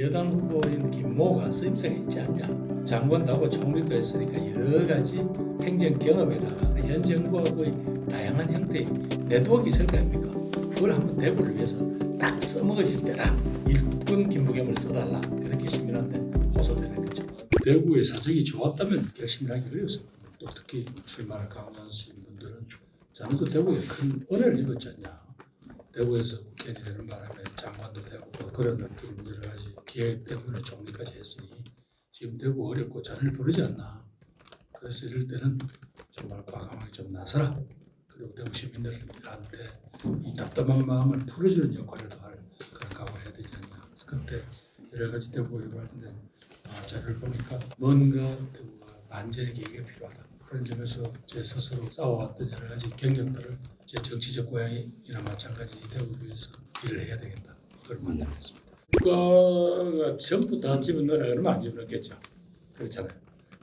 여당 후보인 김모가 쓰임새가 있지 않냐. 장관도 하고 총리도 했으니까 여러 가지 행정 경험에다가 현 정부하고의 다양한 형태의 네트워크 있을 거 아닙니까? 그걸 한번 대구를 위해서 딱 써먹으실 때라 일꾼 김부겸을 써달라 그렇게 시민한테 호소되는 거죠. 대구의 사정이 좋았다면 결심을 하기 어려웠습니다. 또 특히 출마를 강조하신 분들은 자네도 대구에 큰 은혜를 입었지 않냐. 대구에서 국회의원이 되는 바람에 장관도 되고 또 그런 여러 가지 기획 때문에 총리까지 했으니 지금 대구 어렵고 자네를 부르지 않나. 그래서 이럴 때는 정말 과감하게 좀 나서라. 그리고 대구 시민들한테 이 답답한 마음을 풀어주는 역할을 더 할 그런 각오를 해야 되지 않냐. 그때 여러 가지 대구에 관련된 자료를 보니까 뭔가 대구가 반전의 계기가 필요하다. 그런 점에서 제 스스로 쌓아왔던 여러 가지 경력들을 제 정치적 고향이나 마찬가지 대구를 위해서 일을 해야 되겠다. 그걸 판단했습니다. 국가가 전부 다 집어넣으라 그러면 안 집어넣겠죠. 그렇잖아요.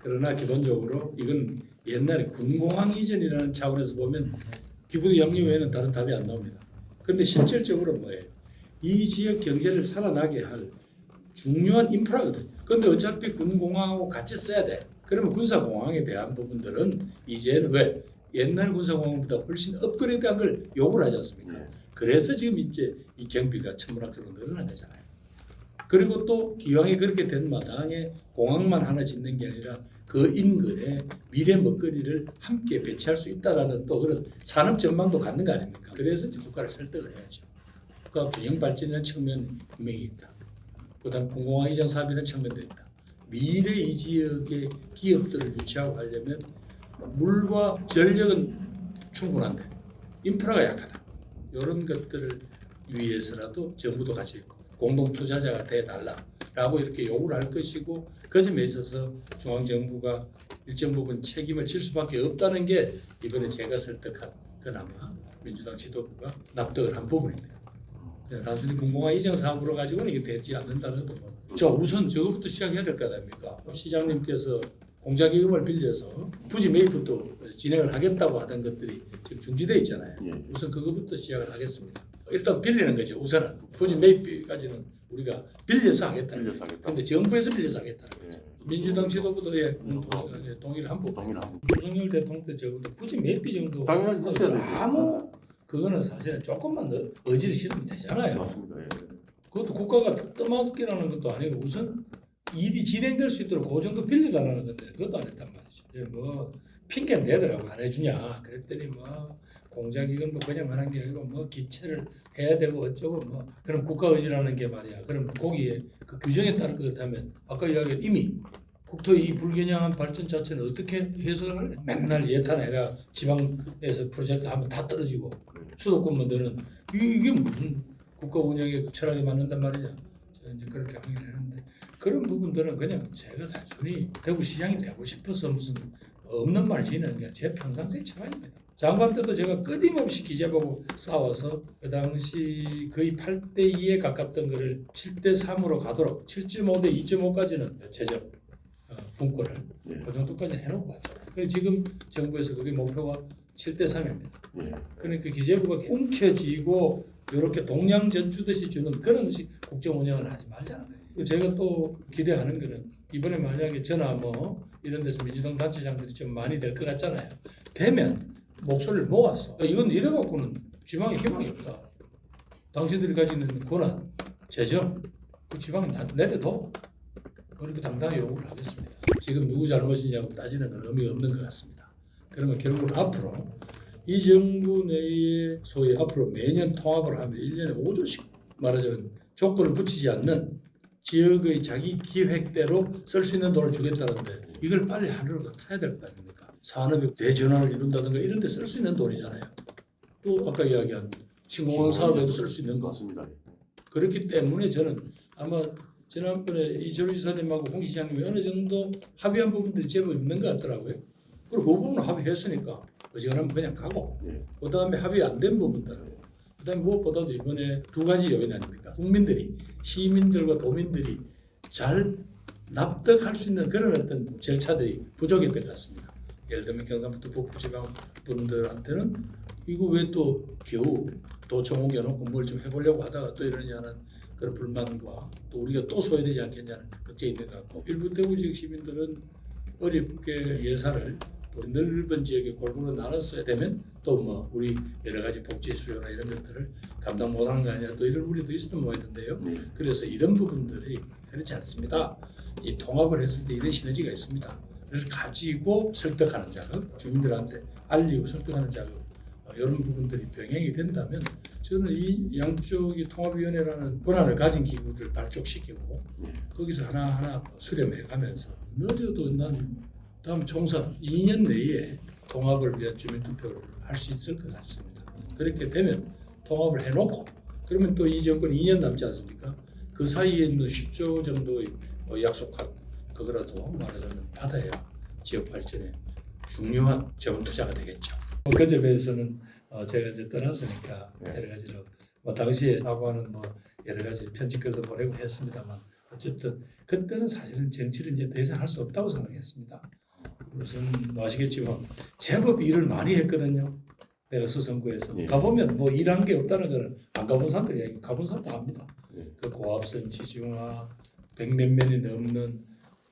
그러나 기본적으로 이건 옛날에 군공항 이전이라는 차원에서 보면 기부 양립 외에는 다른 답이 안 나옵니다. 그런데 실질적으로 뭐예요? 이 지역 경제를 살아나게 할 중요한 인프라거든요. 그런데 어차피 군공항하고 같이 써야 돼. 그러면 군사공항에 대한 부분들은 이제는 왜 옛날 군사공항보다 훨씬 업그레이드한 걸 요구를 하지 않습니까? 그래서 지금 이제 이 경비가 천문학적으로 늘어난 거잖아요. 그리고 또 기왕에 그렇게 된 마당에 공항만 하나 짓는 게 아니라 그 인근에 미래 먹거리를 함께 배치할 수 있다라는 또 그런 산업 전망도 갖는 거 아닙니까? 그래서 이제 국가를 설득을 해야죠. 국가 균형 발전이라는 측면이 분명히 있다. 그다음 공공항 이전 사업이라는 측면도 있다. 미래 이 지역의 기업들을 유치하고 하려면 물과 전력은 충분한데 인프라가 약하다. 이런 것들을 위해서라도 정부도 같이 공동 투자자가 돼달라라고 이렇게 요구를 할 것이고 그 점에 있어서 중앙정부가 일정 부분 책임을 질 수밖에 없다는 게 이번에 제가 설득한 그나마 민주당 지도부가 납득을 한 부분입니다. 단순히 공공항 이전 사업으로 가지고는 이게 되지 않는다는 것도 저 우선 저거부터 시작해야 될 거 아닙니까? 시장님께서 공자기금을 빌려서 부지 매입부터 진행을 하겠다고 하던 것들이 지금 중지되어 있잖아요. 우선 그거부터 시작을 하겠습니다. 일단 빌리는 거죠. 우선은 부지 매입까지는 우리가 빌려서 하겠다는 거죠. 그런데 정부에서 빌려서 하겠다는 거죠. 민주당 지도부도 동의를 한 부분. 윤석열 대통령 때 적어도 부지 매입비 정도 아무 그거는 사실은 조금만 더 의지를 실으면 되잖아요. 맞습니다. 그것도 국가가 떠맡기라는 것도 아니고 우선 일이 진행될 수 있도록 그 정도 빌려달라는 건데 그것도 안 했단 말이죠. 뭐 핑계는 대더라고 안 해주냐. 그랬더니 뭐 공자기금도 그냥 하는 게 아니고 뭐 기체를 해야 되고 어쩌고 뭐 그럼 국가 의지라는 게 말이야. 그럼 거기에 그 규정에 따른 것 같으면 아까 이야기한 이미 국토의 이 불균형한 발전 자체는 어떻게 해석을 할래? 맨날 예탄해가 지방에서 프로젝트 하면 다 떨어지고 수도권만 되는 이게 무슨 국가 운영의 철학에 맞는단 말이냐. 이제 그렇게 하긴 했는데 그런 부분들은 그냥 제가 단순히 대구시장이 되고 싶어서 무슨 없는 말 지는 게 제 평상시의 철학입니다. 장관 때도 제가 끊임없이 기재보고 싸워서 그 당시 거의 8대2에 가깝던 거를 7대3으로 가도록 7.5대 2.5까지는 재정 분권을 그 정도까지 해놓고 왔잖아요. 그래서 지금 정부에서 그게 목표가 7대3입니다. 그러니까 기재부가 움켜쥐고 이렇게 동량전 주듯이 주는 그런 국정 운영을 하지 말자는 거예요. 제가 또 기대하는 거는 이번에 만약에 전화 뭐 이런 데서 민주당 단체장들이 좀 많이 될 것 같잖아요. 되면 목소리를 모아서 이건 이래갖고는 지방에 희망이 없다. 당신들이 가지는 권한, 재정, 그 지방에 내려둬. 그렇게 당당히 요구를 하겠습니다. 지금 누구 잘못이냐고 따지는 건 의미가 없는 것 같습니다. 그러면 결국은 앞으로 이 정부 내에 소위 앞으로 매년 통합을 하면 1년에 5조씩 말하자면 조건을 붙이지 않는 지역의 자기 기획대로 쓸 수 있는 돈을 주겠다는데 이걸 빨리 하늘로 타야 될 거 아닙니까? 산업의 대전환을 이룬다든가 이런 데 쓸 수 있는 돈이잖아요. 또 아까 이야기한 신공항 사업에도 쓸 수 있는 거. 맞습니다. 그렇기 때문에 저는 아마 지난번에 이철우 지사님하고 홍 시장님이 어느 정도 합의한 부분들이 제법 있는 것 같더라고요. 그리고 그 부분은 합의했으니까 어지간하면 그냥 가고 그 다음에 합의 안 된 부분들 그 다음에 무엇보다도 이번에 두 가지 요인 아닙니까? 국민들이 시민들과 도민들이 잘 납득할 수 있는 그런 어떤 절차들이 부족했던 것 같습니다. 예를 들면 경상북도 북부지방 분들한테는 이거 왜 또 겨우 도청 옮겨놓고 뭘 좀 해보려고 하다가 또 이러냐는 그런 불만과 또 우리가 또 소외되지 않겠냐는 걱정이 있는 것 같고, 일부 대구 지역 시민들은 어렵게 예산을 또 넓은 지역에 골고루 나눴어야 되면 또 뭐 우리 여러 가지 복지 수요나 이런 것들을 감당 못하는 거 아니냐, 또 이런 우려도 있었던 모양인데요. 그래서 이런 부분들이 그렇지 않습니다. 이 통합을 했을 때 이런 시너지가 있습니다. 그래서 가지고 설득하는 작업, 주민들한테 알리고 설득하는 작업, 이런 부분들이 병행이 된다면 저는 이 양쪽이 통합위원회라는 권한을 가진 기구를 발족시키고 거기서 하나하나 수렴해가면서 늦어도 난 다음 총선 2년 내에 통합을 위한 주민투표를 할 수 있을 것 같습니다. 그렇게 되면 통합을 해놓고 그러면 또 이 정권 2년 남지 않습니까? 그 사이에 있는 10조 정도의 약속한 그거라도 말하자면 받아야 지역 발전에 중요한 자본 투자가 되겠죠. 그 점에서는 제가 이제 떠났으니까 여러 가지로 당시에 사과는 여러 가지 편지글도 보내고 했습니다만 어쨌든 그때는 사실은 정치를 이제 더 이상 할 수 없다고 생각했습니다. 무슨 아시겠지만 제법 일을 많이 했거든요. 내가 수성구에서 가보면 일한 게 없다는 거는 안 가본 사람들이 아니고 가본 사람도 압니다. 그 고압선 지중화 100몇 년이 넘는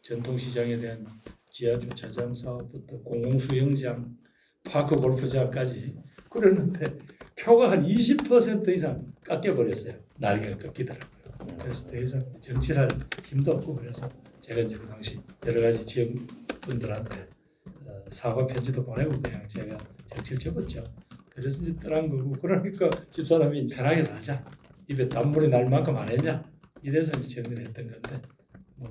전통시장에 대한 지하 주차장 사업부터 공공수영장, 파크 골프장까지 그랬는데 표가 한 20% 이상 깎여버렸어요. 날개가 꺾이더라고요. 그래서 더 이상 정치할 힘도 없고, 그래서 제가 이제 그 당시 여러 가지 지역분들한테 사과 편지도 보내고 그냥 제가 정치를 접었죠. 그래서 이제 떠난 거고, 그러니까 집사람이 편하게 살자, 입에 단물이 날 만큼 안 했냐, 이래서 이제 정리를 했던 건데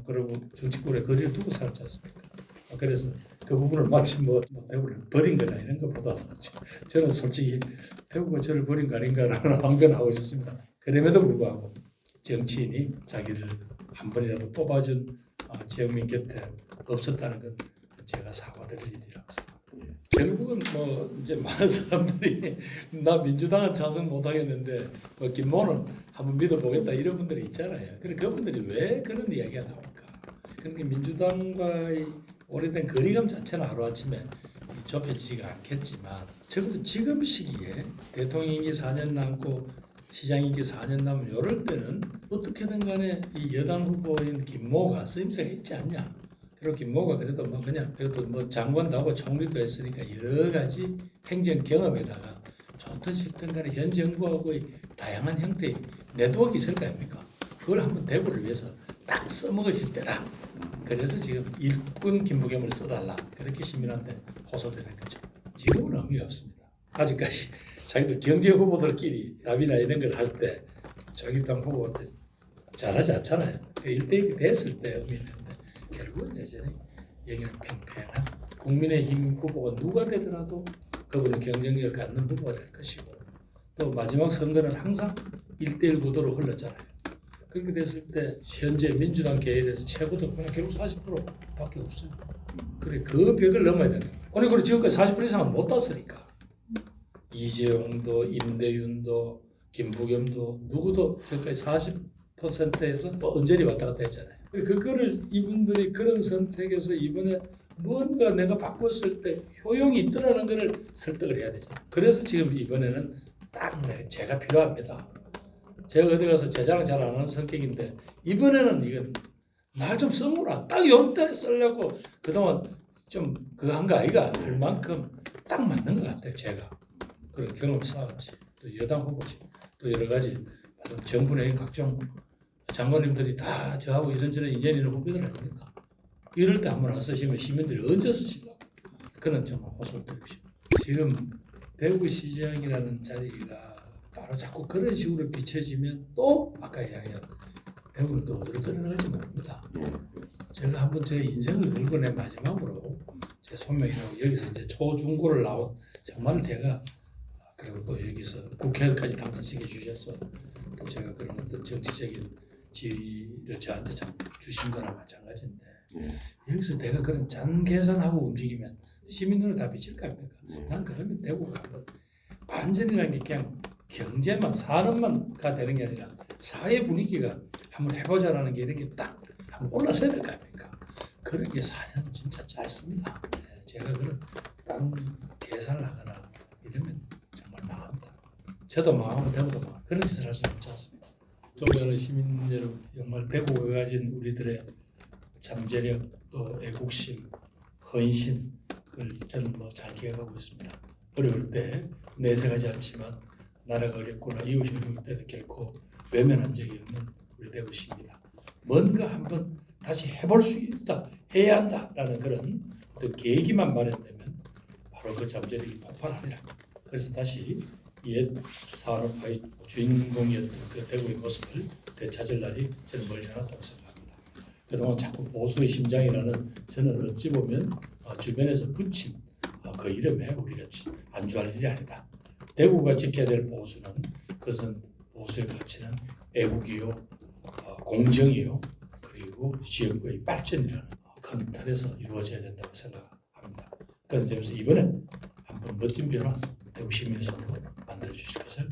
그러고 정치권에 거리를 두고 살았지 않습니까? 그래서 그 부분을 마치 대구를 버린 거나 이런 것보다도 저는 솔직히 대구가 저를 버린 거 아닌가라는 항변하고 싶습니다. 그럼에도 불구하고 정치인이 자기를 한 번이라도 뽑아준 지역민 곁에 없었다는 건 제가 사과드릴 일이라고 생각합니다. 결국은 이제 많은 사람들이 나 민주당은 찬성 못하겠는데 김모는 한번 믿어보겠다 이런 분들이 있잖아요. 그래 그분들이 왜 그런 이야기가 나올까? 그러니까 민주당과의 오래된 거리감 자체는 하루아침에 좁혀지지가 않겠지만 적어도 지금 시기에 대통령 임기 4년 남고 시장 임기 4년 남은 이럴 때는 어떻게든 간에 이 여당 후보인 김모가 쓰임새가 있지 않냐. 그리고 김모가 그래도 장관도 하고 총리도 했으니까 여러 가지 행정 경험에다가 좋든 싫든 간에 현 정부하고의 다양한 형태의 네트워크 있을 거 아닙니까? 그걸 한번 대구를 위해서 딱 써먹으실 때다. 그래서 지금 일꾼 김부겸을 써달라. 그렇게 시민한테 호소되는 거죠. 지금은 의미가 없습니다. 아직까지 자기들 경제 후보들끼리 답이나 이런 걸 할 때 자기당 후보한테 잘하지 않잖아요. 1대1이 됐을 때 의미 있는데 결국은 여전히 여기는 팽팽한 국민의힘 후보가 누가 되더라도 그분은 경쟁력을 갖는 후보가 될 것이고, 또 마지막 선거는 항상 1대1 구도로 흘렀잖아요. 그렇게 됐을 때 현재 민주당 계열에서 최고도 그냥 결국 40%밖에 없어요. 그래 그 벽을 넘어야 되는 거예요. 그리고 지금까지 40% 이상은 못 땄으니까 이재용도 임대윤도 김부겸도 누구도 지금까지 40%에서 언저리 왔다 갔다 했잖아요. 그거를 이분들이 그런 선택에서 이번에 뭔가 내가 바꿨을 때 효용이 있더라는 것을 설득을 해야 되죠. 그래서 지금 이번에는 딱 제가 필요합니다. 제가 어디 가서 제자랑 잘 안 하는 성격인데 이번에는 이건 날 좀 써보라. 딱 요때 쓰려고 그동안 좀 그거 한 거 아이가 할 만큼 딱 맞는 것 같아요. 제가 그런 경험을 쌓았지. 또 여당 후보지. 또 여러 가지 정부 내 각종 장관님들이 다 저하고 이런저런 인연 있는 후보들 아닙니까? 이럴 때 한번 안 쓰시면 시민들이 언제 쓰시려고? 그는 정말 호소를 드리고 싶어요. 지금 대구시장이라는 자리가 바로 자꾸 그런 식으로 비춰지면 또 아까 이야기한 대구는 또 어디로 들어갈지 모릅니다. 제가 한번 제 인생을 걸고 내 마지막으로 제 소명이라고 여기서 이제 초중고를 나온 정말 제가 그리고 또 여기서 국회의원까지 당선시켜 주셔서 또 제가 그런 어떤 정치적인 지위를 저한테 주신 거나 마찬가지인데 여기서 내가 그런 잔 계산하고 움직이면 시민 눈에 다 비칠 거 아닙니까? 난 그러면 대구가 반전이라는 게 그냥 경제만 산업만가 되는 게 아니라 사회 분위기가 한번 해보자라는 게 이렇게 딱 한번 올라서야 될 거 아닙니까? 그렇게 4년 진짜 짧습니다. 제가 그런 딴 계산을 하거나 이러면 정말 망합니다. 저도 망하고 대구도 망하고 그런 짓을 할 수는 없지 않습니까? 존경하는 시민 여러분, 정말 대구가 가진 우리들의 잠재력, 또 애국심, 헌신, 그걸 저는 잘 기억하고 있습니다. 어려울 때 내색하지 않지만 나라가 어렵거나 이웃이 어려울 때는 결코 외면한 적이 없는 우리 대구시입니다. 뭔가 한번 다시 해볼 수 있다, 해야 한다라는 그런 어떤 계기만 마련되면 바로 그 잠재력이 폭발하리라. 그래서 다시 옛 산업화의 주인공이었던 그 대구의 모습을 되찾을 날이 저는 멀지 않았다고 생각합니다. 그동안 자꾸 보수의 심장이라는 저는 어찌 보면 주변에서 붙인 그 이름에 우리가 안주할 일이 아니다. 대구가 지켜야 될 보수는 그것은 보수의 가치는 애국이요, 공정이요, 그리고 지역의 발전이라는 큰 틀에서 이루어져야 된다고 생각합니다. 그런 점에서 이번에 한번 멋진 변화 대구 시민의 손으로 만들어 주실 것을